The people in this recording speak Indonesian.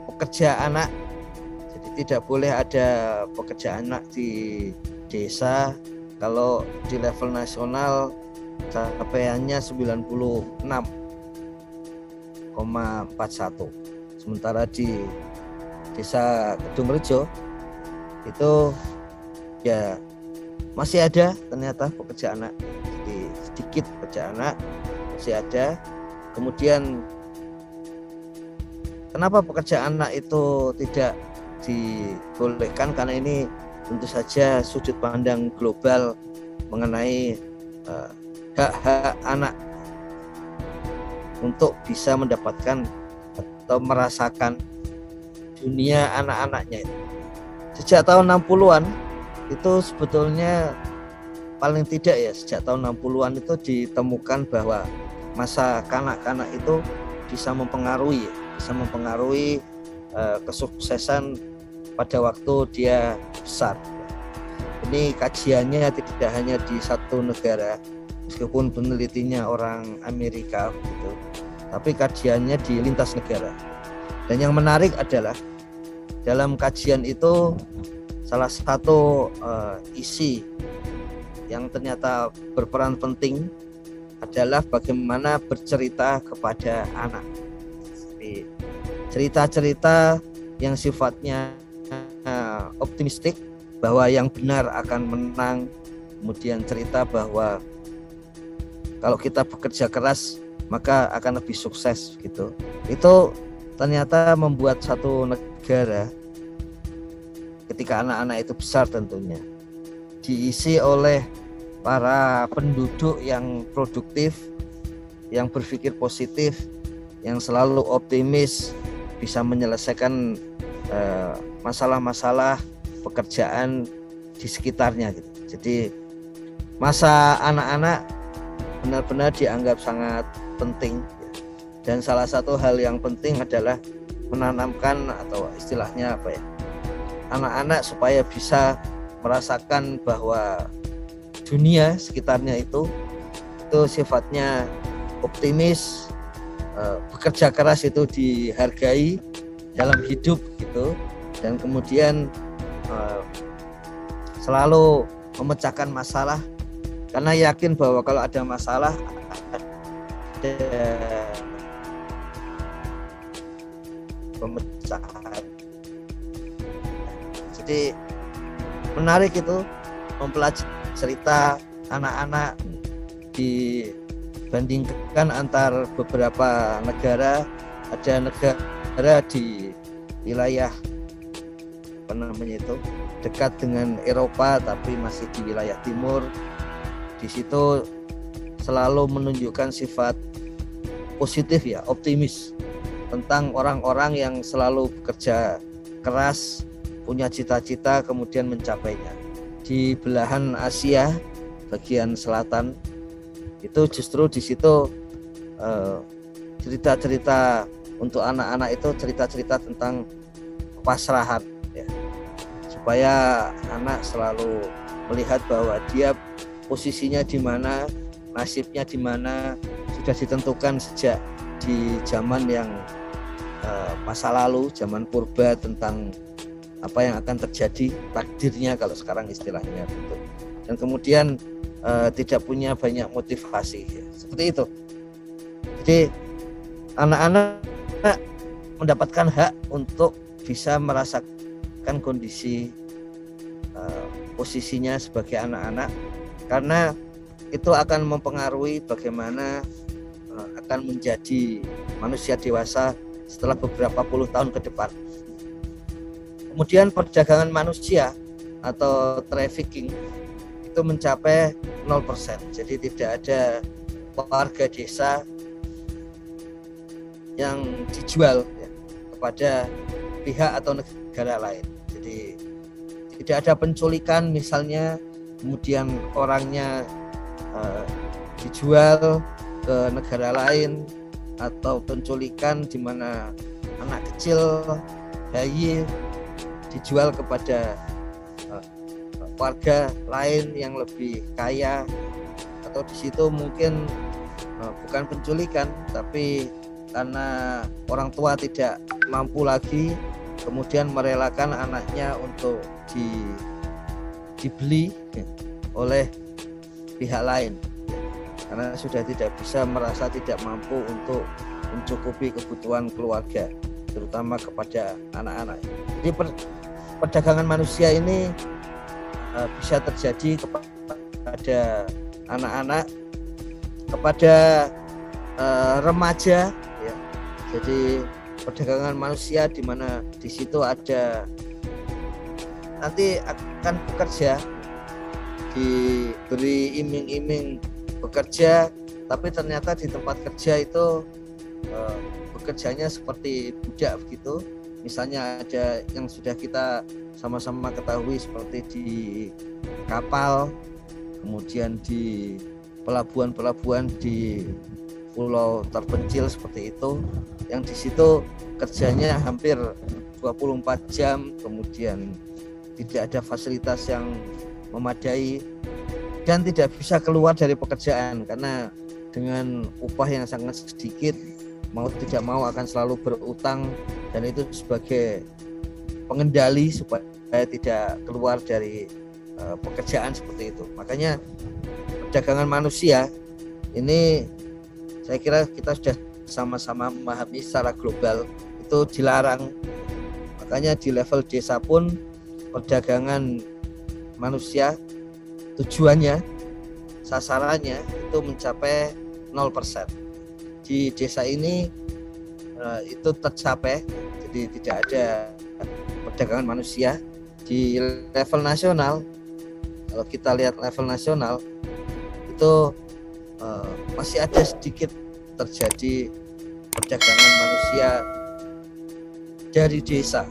pekerja anak. Jadi tidak boleh ada pekerja anak di desa. Kalau di level nasional capaiannya 96,41. Sementara di Desa Kedungrejo itu ya masih ada ternyata pekerja anak. Jadi sedikit pekerja anak masih ada. Kemudian kenapa pekerja anak itu tidak dibolehkan? Karena ini tentu saja sudut pandang global mengenai hak-hak anak untuk bisa mendapatkan atau merasakan dunia anak-anaknya. Sejak tahun 60-an itu sebetulnya paling tidak ya, sejak tahun 60-an itu ditemukan bahwa masa kanak-kanak itu bisa mempengaruhi kesuksesan pada waktu dia besar. Ini kajiannya tidak hanya di satu negara, meskipun penelitinya orang Amerika gitu, tapi kajiannya di lintas negara. Dan yang menarik adalah dalam kajian itu salah satu isi yang ternyata berperan penting adalah bagaimana bercerita kepada anak. Jadi, cerita-cerita yang sifatnya optimistik bahwa yang benar akan menang, kemudian cerita bahwa kalau kita bekerja keras maka akan lebih sukses gitu. Itu ternyata membuat satu negara ketika anak-anak itu besar tentunya diisi oleh para penduduk yang produktif, yang berpikir positif, yang selalu optimis, bisa menyelesaikan masalah-masalah pekerjaan di sekitarnya gitu. Jadi masa anak-anak benar-benar dianggap sangat penting, dan salah satu hal yang penting adalah menanamkan atau istilahnya apa ya, anak-anak supaya bisa merasakan bahwa dunia sekitarnya itu sifatnya optimis, bekerja keras itu dihargai dalam hidup gitu, dan kemudian selalu memecahkan masalah karena yakin bahwa kalau ada masalah ada pemecahan. Jadi menarik itu mempelajari cerita anak-anak dibandingkan antar beberapa negara. Ada negara di wilayah dekat dengan Eropa tapi masih di wilayah timur. Di situ selalu menunjukkan sifat positif ya, optimis tentang orang-orang yang selalu bekerja keras, punya cita-cita kemudian mencapainya. Di belahan Asia bagian selatan itu justru di situ cerita-cerita untuk anak-anak itu cerita-cerita tentang pasrahan ya, supaya anak selalu melihat bahwa dia posisinya di mana, nasibnya di mana, sudah ditentukan sejak di zaman yang masa lalu, zaman purba, tentang apa yang akan terjadi, takdirnya kalau sekarang istilahnya gitu. Dan kemudian tidak punya banyak motivasi ya, seperti itu. Jadi anak-anak mendapatkan hak untuk bisa merasakan kondisi posisinya sebagai anak-anak, karena itu akan mempengaruhi bagaimana akan menjadi manusia dewasa setelah beberapa puluh tahun ke depan. Kemudian perdagangan manusia atau trafficking itu mencapai 0%. Jadi tidak ada warga desa yang dijual ya, kepada pihak atau negara lain. Jadi tidak ada penculikan misalnya, kemudian orangnya dijual ke negara lain, atau penculikan di mana anak kecil, bayi dijual kepada warga lain yang lebih kaya, atau di situ mungkin bukan penculikan tapi karena orang tua tidak mampu lagi, kemudian merelakan anaknya untuk dibeli oleh pihak lain karena sudah tidak bisa, merasa tidak mampu untuk mencukupi kebutuhan keluarga, terutama kepada anak-anak. Jadi perdagangan manusia ini bisa terjadi kepada anak-anak, kepada remaja, ya. Jadi perdagangan manusia di mana di situ ada nanti akan bekerja, diberi iming-iming bekerja, tapi ternyata di tempat kerja itu bekerjanya seperti budak begitu. Misalnya ada yang sudah kita sama-sama ketahui seperti di kapal, kemudian di pelabuhan-pelabuhan di pulau terpencil seperti itu, yang di situ kerjanya hampir 24 jam, kemudian tidak ada fasilitas yang memadai dan tidak bisa keluar dari pekerjaan karena dengan upah yang sangat sedikit, mau tidak mau akan selalu berutang, dan itu sebagai pengendali supaya tidak keluar dari pekerjaan seperti itu. Makanya perdagangan manusia ini saya kira kita sudah sama-sama memahami secara global itu dilarang. Makanya di level desa pun perdagangan manusia tujuannya, sasarannya itu mencapai 0%. Di desa ini itu tercapai, jadi tidak ada perdagangan manusia. Di level nasional, kalau kita lihat level nasional itu masih ada sedikit terjadi perdagangan manusia dari desa.